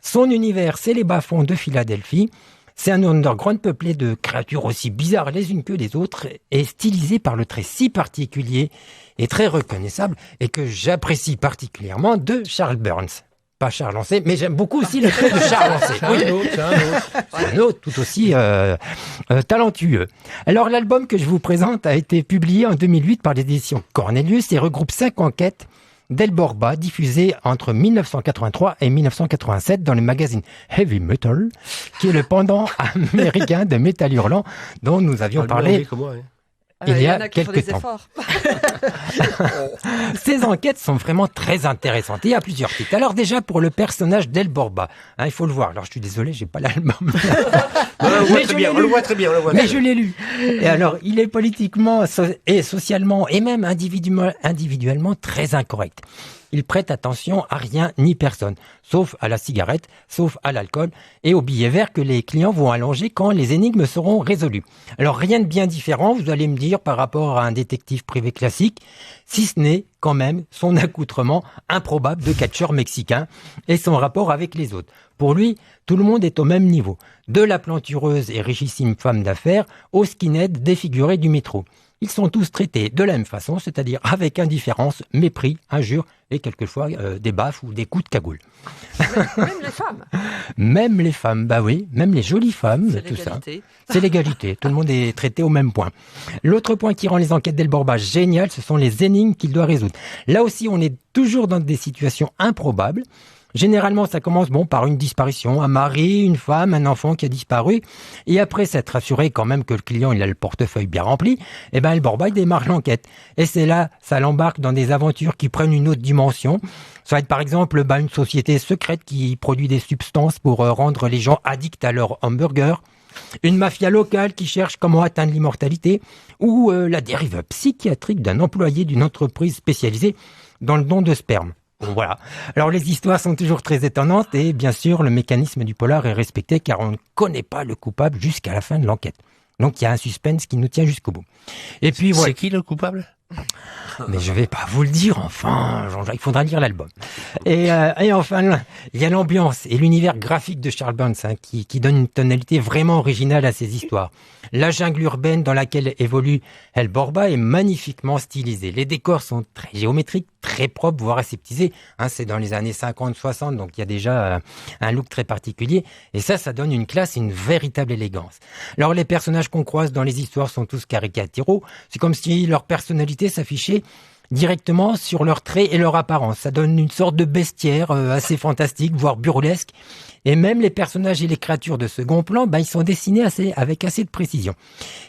Son univers, c'est les bas-fonds de Philadelphie. C'est un underground peuplé de créatures aussi bizarres les unes que les autres et stylisé par le trait si particulier et très reconnaissable et que j'apprécie particulièrement de Charles Burns. Pas Charles Lancé, mais j'aime beaucoup aussi le trait de Charles Lancé. Oui. C'est un autre. C'est un autre tout aussi talentueux. Alors l'album que je vous présente a été publié en 2008 par l'édition Cornelius et regroupe 5 enquêtes d'El Borba diffusées entre 1983 et 1987 dans le magazine Heavy Metal, qui est le pendant américain de Metal Hurlant dont nous avions parlé il y en a a qui font quelques des temps. efforts. Ces enquêtes sont vraiment très intéressantes. Il y a plusieurs titres. Alors déjà pour le personnage d'El Borba, il faut le voir. Alors je suis désolé, j'ai pas l'album. On le voit très bien. Mais je l'ai lu. Et alors, il est politiquement et socialement et même individuellement très incorrect. Il prête attention à rien ni personne, sauf à la cigarette, sauf à l'alcool et aux billets verts que les clients vont allonger quand les énigmes seront résolues. Alors rien de bien différent, vous allez me dire, par rapport à un détective privé classique, si ce n'est quand même son accoutrement improbable de catcheur mexicain et son rapport avec les autres. Pour lui, tout le monde est au même niveau, de la plantureuse et richissime femme d'affaires au skinhead défiguré du métro. Ils sont tous traités de la même façon, c'est-à-dire avec indifférence, mépris, injures et quelquefois des baffes ou des coups de cagoule. Même les femmes. Même les femmes, bah oui, même les jolies femmes, C'est tout ça. l'égalité. C'est l'égalité, tout le monde est traité au même point. L'autre point qui rend les enquêtes d'El Borba géniales, ce sont les énigmes qu'il doit résoudre. Là aussi, on est toujours dans des situations improbables. Généralement, ça commence par une disparition, un mari, une femme, un enfant qui a disparu. Et après s'être assuré quand même que le client il a le portefeuille bien rempli, El Borba il démarre l'enquête. Et c'est là, ça l'embarque dans des aventures qui prennent une autre dimension. Ça va être par exemple une société secrète qui produit des substances pour rendre les gens addicts à leur hamburger. Une mafia locale qui cherche comment atteindre l'immortalité. Ou la dérive psychiatrique d'un employé d'une entreprise spécialisée dans le don de sperme. Bon, voilà. Alors les histoires sont toujours très étonnantes et bien sûr le mécanisme du polar est respecté car on ne connaît pas le coupable jusqu'à la fin de l'enquête. Donc il y a un suspense qui nous tient jusqu'au bout. Et puis voilà. C'est qui le coupable ? Mais je vais pas vous le dire, enfin, il faudra lire l'album. Et enfin, il y a l'ambiance et l'univers graphique de Charles Burns qui donne une tonalité vraiment originale à ses histoires. La jungle urbaine dans laquelle évolue El Borba est magnifiquement stylisée. Les décors sont très géométriques, très propres, voire aseptisés. C'est dans les années 50-60, donc il y a déjà un look très particulier. Et ça donne une classe, une véritable élégance. Alors les personnages qu'on croise dans les histoires sont tous caricaturaux. C'est comme si leur personnalité s'affichait directement sur leurs traits et leur apparence. Ça donne une sorte de bestiaire assez fantastique, voire burlesque. Et même les personnages et les créatures de second plan, ils sont dessinés avec assez de précision.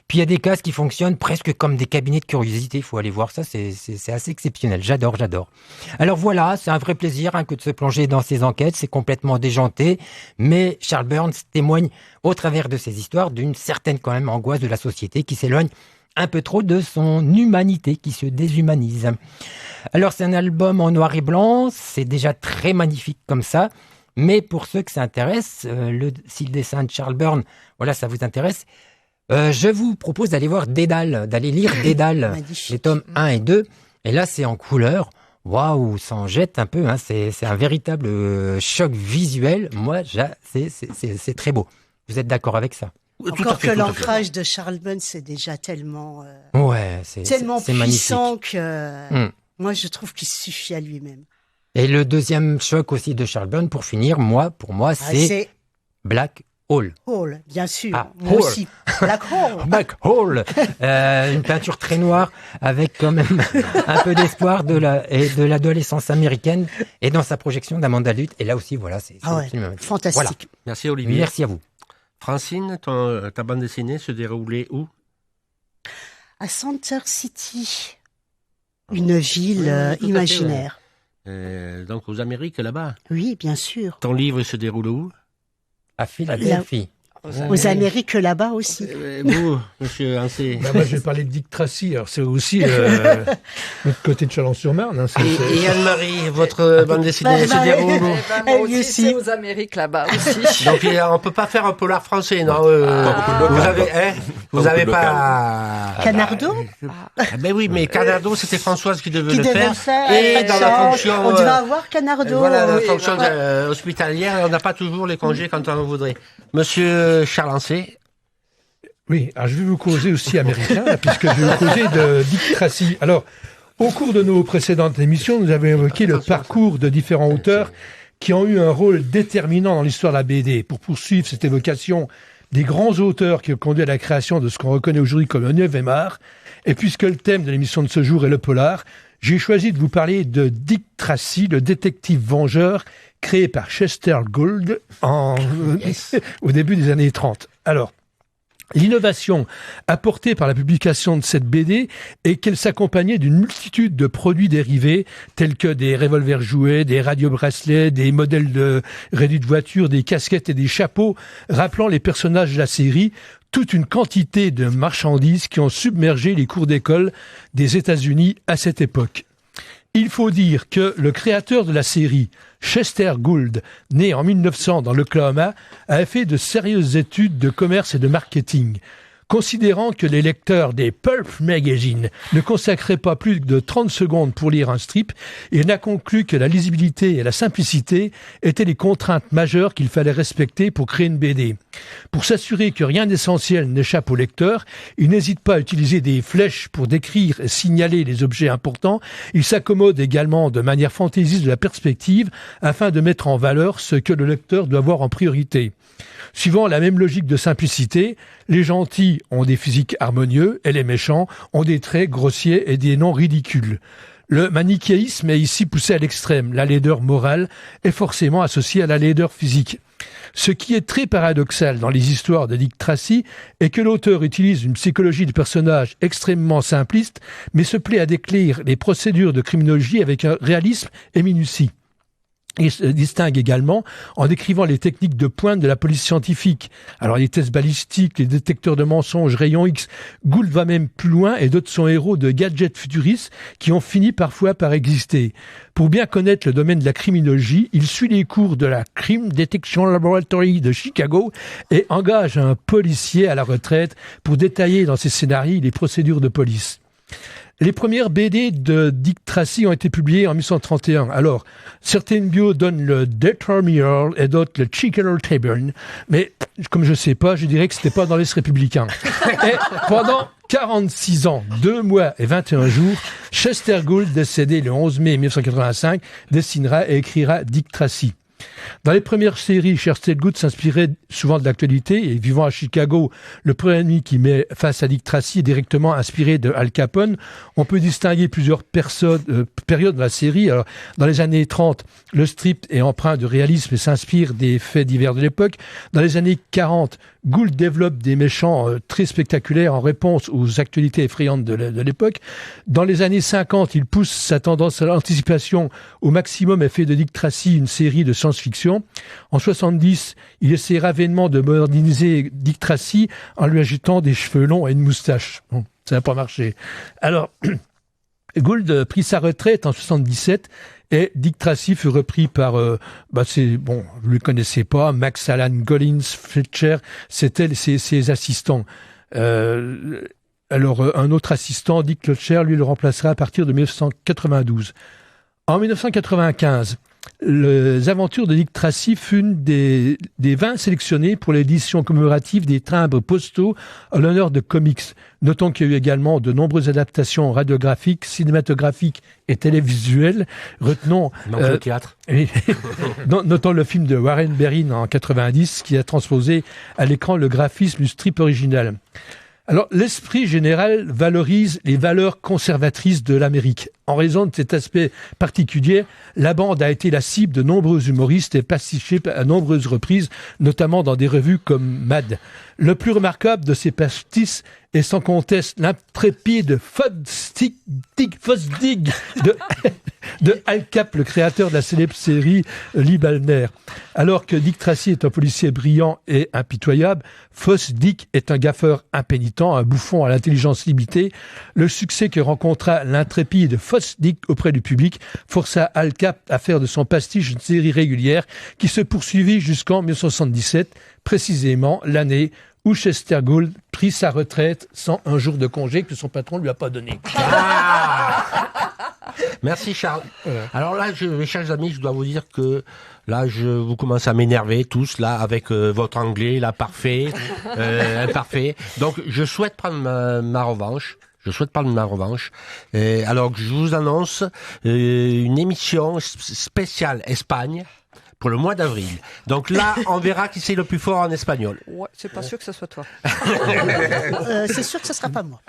Puis il y a des cases qui fonctionnent presque comme des cabinets de curiosité. Il faut aller voir ça, c'est assez exceptionnel. J'adore. Alors voilà, c'est un vrai plaisir que de se plonger dans ces enquêtes. C'est complètement déjanté. Mais Charles Burns témoigne au travers de ses histoires d'une certaine quand même angoisse de la société qui s'éloigne un peu trop de son humanité, qui se déshumanise. Alors c'est un album en noir et blanc, c'est déjà très magnifique comme ça, mais pour ceux que ça intéresse, si le dessin de Charles Burns, voilà, ça vous intéresse, je vous propose d'aller voir Dédale, d'aller lire Dédale, les tomes 1 et 2, et là c'est en couleur. Waouh, ça en jette un peu, c'est un véritable choc visuel. Moi, c'est très beau. Vous êtes d'accord avec ça? Encore que l'ancrage de Charles Burns, c'est déjà tellement, c'est puissant magnifique. que moi, je trouve qu'il suffit à lui-même. Et le deuxième choc aussi de Charles Burns, pour finir, pour moi, c'est Black Hole. Hole, bien sûr. Moi aussi. Black Hole. Black Hole. Une peinture très noire avec quand même un peu d'espoir de l'adolescence américaine et dans sa projection d'Amanda Luth. Et là aussi, voilà, c'est absolument fantastique. Voilà. Merci Olivier. Merci à vous. Francine, ta bande dessinée se déroulait où? À Center City, une ville imaginaire. Donc aux Amériques, là-bas? Oui, bien sûr. Ton livre se déroule où? À Philadelphie. Aux Amériques, là-bas aussi. Vous, monsieur Ancet? Moi, je vais parler de Dick Tracy. Alors, c'est aussi notre côté de Chalon-sur-Marne. Et Anne-Marie, votre bande dessinée se déroule où? Moi aussi, c'est aux Amériques, là-bas aussi. Donc, on peut pas faire un polar français, non? Vous avez pas... Canardo? Ben oui, mais Canardo, c'était Françoise qui devait le faire. Et dans la fonction... On devait avoir Canardo. Voilà, la fonction hospitalière, on n'a pas toujours les congés quand on voudrait. Monsieur Charles Ancet. Oui, alors je vais vous causer aussi américain, puisque je vais vous causer de Dick Tracy. Alors, au cours de nos précédentes émissions, nous avons évoqué le parcours de différents auteurs qui ont eu un rôle déterminant dans l'histoire de la BD. Pour poursuivre cette évocation des grands auteurs qui ont conduit à la création de ce qu'on reconnaît aujourd'hui comme le 9e art, et puisque le thème de l'émission de ce jour est le polar, j'ai choisi de vous parler de Dick Tracy, le détective vengeur, créé par Chester Gould au début des années 30. Alors, l'innovation apportée par la publication de cette BD est qu'elle s'accompagnait d'une multitude de produits dérivés, tels que des revolvers jouets, des radio-bracelets, des modèles de réduits de voitures, des casquettes et des chapeaux, rappelant les personnages de la série, toute une quantité de marchandises qui ont submergé les cours d'école des États-Unis à cette époque. Il faut dire que le créateur de la série, Chester Gould, né en 1900 dans l'Oklahoma, a fait de sérieuses études de commerce et de marketing. Considérant que les lecteurs des Pulp Magazine ne consacraient pas plus de 30 secondes pour lire un strip, il n'a conclu que la lisibilité et la simplicité étaient les contraintes majeures qu'il fallait respecter pour créer une BD. Pour s'assurer que rien d'essentiel n'échappe au lecteur, il n'hésite pas à utiliser des flèches pour décrire et signaler les objets importants. Il s'accommode également de manière fantaisiste de la perspective afin de mettre en valeur ce que le lecteur doit voir en priorité. Suivant la même logique de simplicité, les gentils ont des physiques harmonieux et les méchants ont des traits grossiers et des noms ridicules. Le manichéisme est ici poussé à l'extrême. La laideur morale est forcément associée à la laideur physique. Ce qui est très paradoxal dans les histoires de Dick Tracy est que l'auteur utilise une psychologie de personnage extrêmement simpliste, mais se plaît à décrire les procédures de criminologie avec un réalisme et minutie. Il se distingue également en décrivant les techniques de pointe de la police scientifique. Alors les tests balistiques, les détecteurs de mensonges, rayons X. Gould va même plus loin et dote son héros de gadgets futuristes qui ont fini parfois par exister. Pour bien connaître le domaine de la criminologie, il suit les cours de la Crime Detection Laboratory de Chicago et engage un policier à la retraite pour détailler dans ses scénarios les procédures de police. Les premières BD de Dick Tracy ont été publiées en 1931. Alors, certaines bios donnent le Determinal et d'autres le Chicken Tavern. Mais, comme je sais pas, je dirais que c'était pas dans l'Est républicain. Et pendant 46 ans, 2 mois et 21 jours, Chester Gould, décédé le 11 mai 1985, dessinera et écrira Dick Tracy. Dans les premières séries, Chester Gould s'inspirait souvent de l'actualité et vivant à Chicago, le premier ennemi qui met face à Dick Tracy est directement inspiré de Al Capone. On peut distinguer plusieurs périodes de la série. Alors, dans les années 30, le strip est empreint de réalisme et s'inspire des faits divers de l'époque. Dans les années 40, Gould développe des méchants très spectaculaires en réponse aux actualités effrayantes de l'époque. Dans les années 50, il pousse sa tendance à l'anticipation au maximum et fait de Dick Tracy une série de science-fiction. En 70, il essaiera vainement de moderniser Dick Tracy en lui ajoutant des cheveux longs et une moustache. Bon, ça n'a pas marché. Alors, Gould prit sa retraite en 77 et Dick Tracy fut repris par, vous ne le connaissez pas, Max Allan Collins Fletcher, c'était ses assistants. Alors, un autre assistant, Dick Fletcher, lui le remplacera à partir de 1992. En 1995, les aventures de Dick Tracy fut une des 20 sélectionnés pour l'édition commémorative des timbres postaux à l'honneur de comics. Notons qu'il y a eu également de nombreuses adaptations radiographiques, cinématographiques et télévisuelles. Retenons le théâtre. Notons le film de Warren Beatty en 90 qui a transposé à l'écran le graphisme du strip original. Alors, l'esprit général valorise les valeurs conservatrices de l'Amérique. En raison de cet aspect particulier, la bande a été la cible de nombreux humoristes et pastichés à nombreuses reprises, notamment dans des revues comme Mad. Le plus remarquable de ces pastiches est sans conteste l'intrépide Fosdick de Al Cap, le créateur de la célèbre série Lee Balmer. Alors que Dick Tracy est un policier brillant et impitoyable, Fosdick est un gaffeur impénitent, un bouffon à l'intelligence limitée. Le succès que rencontra l'intrépide Fosdick auprès du public força Al Cap à faire de son pastiche une série régulière qui se poursuivit jusqu'en 1977, précisément l'année où Chester Gould prit sa retraite sans un jour de congé que son patron ne lui a pas donné. Merci Charles. Alors là, mes chers amis, je dois vous dire que là, vous commencez à m'énerver tous là avec votre anglais là parfait, imparfait. Donc, je souhaite prendre ma revanche. Alors que je vous annonce une émission spéciale Espagne pour le mois d'avril. Donc là, on verra qui c'est le plus fort en espagnol. Ouais, c'est pas sûr que ce soit toi. C'est sûr que ce sera pas moi.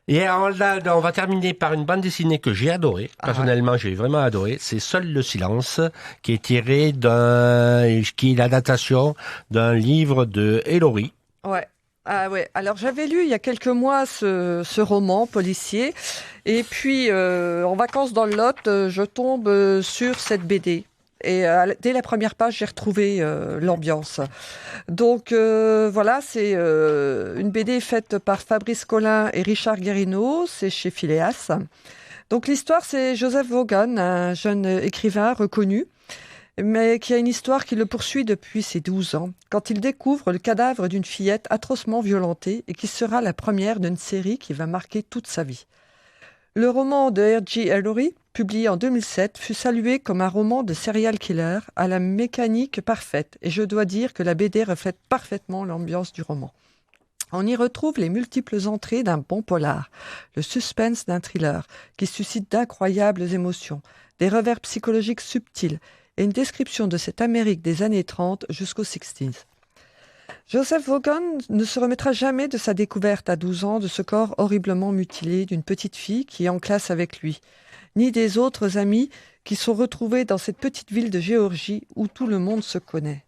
Et on va terminer par une bande dessinée que j'ai adorée. Personnellement, j'ai vraiment adoré. C'est Seul le silence, qui est tiré qui est l'adaptation d'un livre de Hélory. Ouais. Ah ouais. Alors j'avais lu il y a quelques mois ce roman policier, et puis en vacances dans le Lot, je tombe sur cette BD. Et dès la première page, j'ai retrouvé l'ambiance. Donc voilà, c'est une BD faite par Fabrice Collin et Richard Guérino, c'est chez Phileas. Donc l'histoire, c'est Joseph Vaughan, un jeune écrivain reconnu, mais qui a une histoire qui le poursuit depuis ses 12 ans, quand il découvre le cadavre d'une fillette atrocement violentée et qui sera la première d'une série qui va marquer toute sa vie. Le roman de R.J. Hélory, publié en 2007, fut salué comme un roman de serial killer à la mécanique parfaite, et je dois dire que la BD reflète parfaitement l'ambiance du roman. On y retrouve les multiples entrées d'un bon polar, le suspense d'un thriller qui suscite d'incroyables émotions, des revers psychologiques subtils et une description de cette Amérique des années 30 jusqu'aux 60s. Joseph Vaughan ne se remettra jamais de sa découverte à 12 ans de ce corps horriblement mutilé d'une petite fille qui est en classe avec lui, ni des autres amis qui sont retrouvés dans cette petite ville de Géorgie où tout le monde se connaît.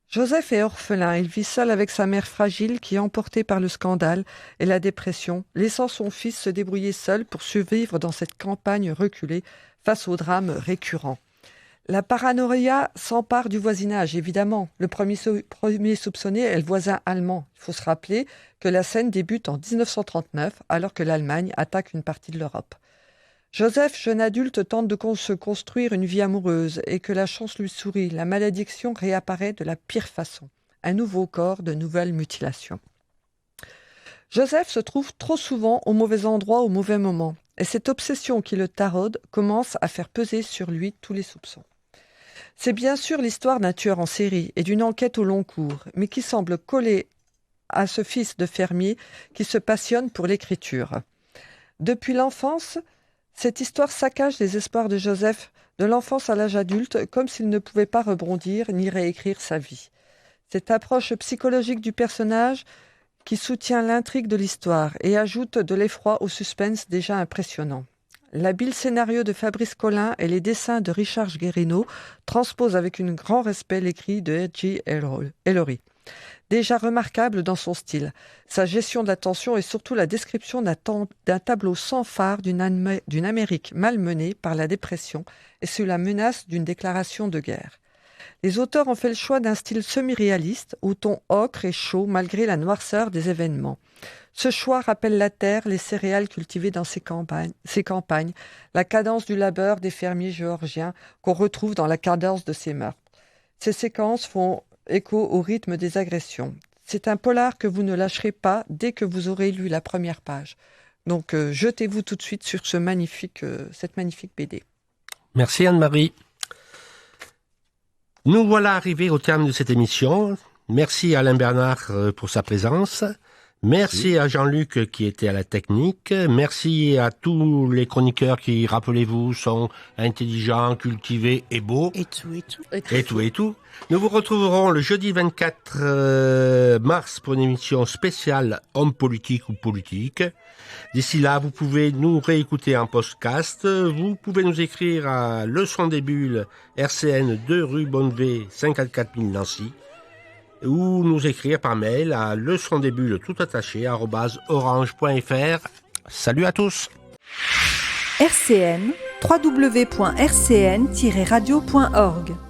Joseph est orphelin, il vit seul avec sa mère fragile qui est emportée par le scandale et la dépression, laissant son fils se débrouiller seul pour survivre dans cette campagne reculée face aux drames récurrents. La paranoïa s'empare du voisinage, évidemment. Le premier soupçonné est le voisin allemand. Il faut se rappeler que la scène débute en 1939, alors que l'Allemagne attaque une partie de l'Europe. Joseph, jeune adulte, tente de se construire une vie amoureuse et que la chance lui sourit. La malédiction réapparaît de la pire façon. Un nouveau corps, de nouvelles mutilations. Joseph se trouve trop souvent au mauvais endroit au mauvais moment, et cette obsession qui le taraude commence à faire peser sur lui tous les soupçons. C'est bien sûr l'histoire d'un tueur en série et d'une enquête au long cours, mais qui semble coller à ce fils de fermier qui se passionne pour l'écriture. Depuis l'enfance, cette histoire saccage les espoirs de Joseph de l'enfance à l'âge adulte, comme s'il ne pouvait pas rebondir ni réécrire sa vie. Cette approche psychologique du personnage qui soutient l'intrigue de l'histoire et ajoute de l'effroi au suspense déjà impressionnant. L'habile scénario de Fabrice Collin et les dessins de Richard Guérino transposent avec un grand respect l'écrit de H.G. Ellory. Déjà remarquable dans son style, sa gestion de la tension et surtout la description d'un tableau sans phare d'une Amérique malmenée par la dépression et sous la menace d'une déclaration de guerre. Les auteurs ont fait le choix d'un style semi-réaliste, au ton ocre et chaud malgré la noirceur des événements. Ce choix rappelle la terre, les céréales cultivées dans ces campagnes, la cadence du labeur des fermiers géorgiens qu'on retrouve dans la cadence de ces meurtres. Ces séquences font écho au rythme des agressions. C'est un polar que vous ne lâcherez pas dès que vous aurez lu la première page. Donc jetez-vous tout de suite sur cette magnifique BD. Merci Anne-Marie. Nous voilà arrivés au terme de cette émission. Merci à Alain Bernard pour sa présence. Merci à Jean-Luc qui était à la technique. Merci à tous les chroniqueurs qui, rappelez-vous, sont intelligents, cultivés et beaux. Et tout. Nous vous retrouverons le jeudi 24 mars pour une émission spéciale Hommes politiques ou politique. D'ici là, vous pouvez nous réécouter en podcast. Vous pouvez nous écrire à Le Son des Bulles, RCN 2 rue Bonnevé, 54 000 Nancy. Ou nous écrire par mail à leçondesbulles tout attaché @orange.fr. Salut à tous. RCN, www.rcn-radio.org